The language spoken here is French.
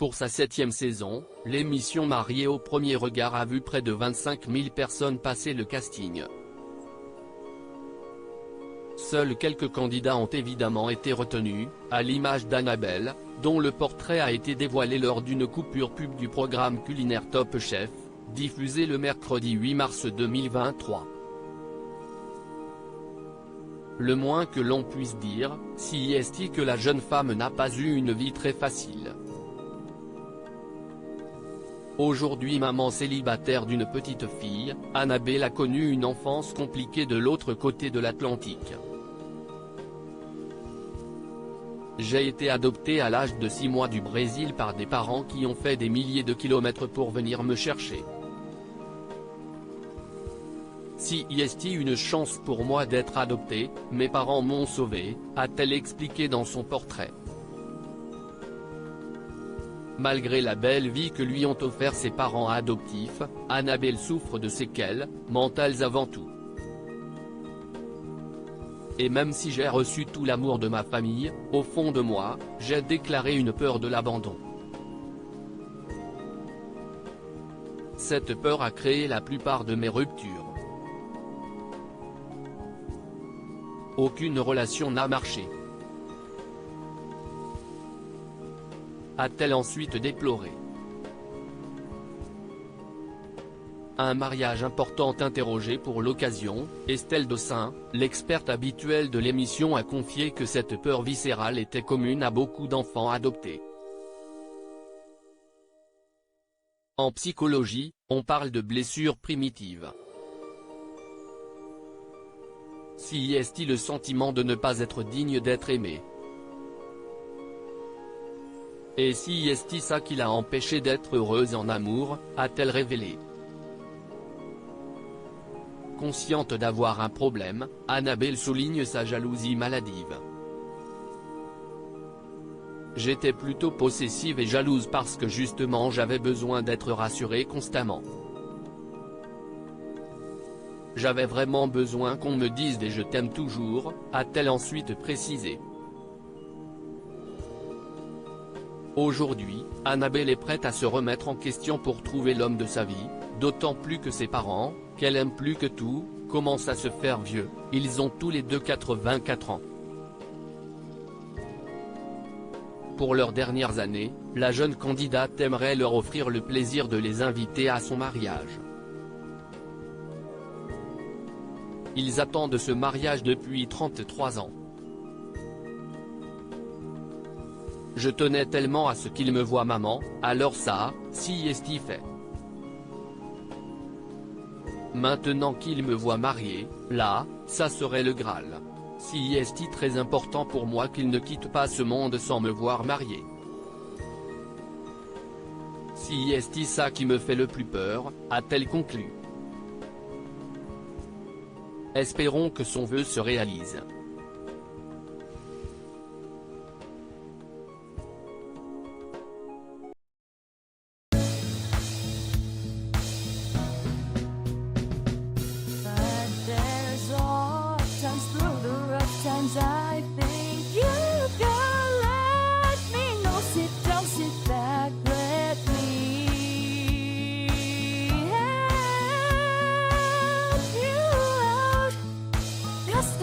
Pour sa 7e saison, l'émission Mariée au premier regard a vu près de 25 000 personnes passer le casting. Seuls quelques candidats ont évidemment été retenus, à l'image d'Annabelle, dont le portrait a été dévoilé lors d'une coupure pub du programme culinaire Top Chef, diffusé le mercredi 8 mars 2023. Le moins que l'on puisse dire, c'est que la jeune femme n'a pas eu une vie très facile. Aujourd'hui maman célibataire d'une petite fille, Annabelle a connu une enfance compliquée de l'autre côté de l'Atlantique. J'ai été adoptée à l'âge de 6 mois du Brésil par des parents qui ont fait des milliers de kilomètres pour venir me chercher. C'est une chance pour moi d'être adoptée, mes parents m'ont sauvée, a-t-elle expliqué dans son portrait. Malgré la belle vie que lui ont offert ses parents adoptifs, Annabelle souffre de séquelles, mentales avant tout. Et même si j'ai reçu tout l'amour de ma famille, au fond de moi, j'ai déclaré une peur de l'abandon. Cette peur a créé la plupart de mes ruptures. Aucune relation n'a marché, a-t-elle ensuite déploré. Un mariage important interrogé pour l'occasion, Estelle Dossin, l'experte habituelle de l'émission a confié que cette peur viscérale était commune à beaucoup d'enfants adoptés. En psychologie, on parle de blessure primitive. C'est le sentiment de ne pas être digne d'être aimé. Et c'est ça qui l'a empêchée d'être heureuse en amour, a-t-elle révélé. Consciente d'avoir un problème, Annabelle souligne sa jalousie maladive. J'étais plutôt possessive et jalouse parce que justement j'avais besoin d'être rassurée constamment. J'avais vraiment besoin qu'on me dise des « je t'aime toujours », a-t-elle ensuite précisé. Aujourd'hui, Annabelle est prête à se remettre en question pour trouver l'homme de sa vie, d'autant plus que ses parents, qu'elle aime plus que tout, commencent à se faire vieux, ils ont tous les deux 84 ans. Pour leurs dernières années, la jeune candidate aimerait leur offrir le plaisir de les inviter à son mariage. Ils attendent ce mariage depuis 33 ans. Je tenais tellement à ce qu'il me voie maman, alors ça, c'est fait. Maintenant qu'il me voit mariée, là, ça serait le Graal. C'est très important pour moi qu'il ne quitte pas ce monde sans me voir mariée. C'est ça qui me fait le plus peur, a-t-elle conclu. Espérons que son vœu se réalise. I think you can let me know. Sit down, sit back, let me help you out. Just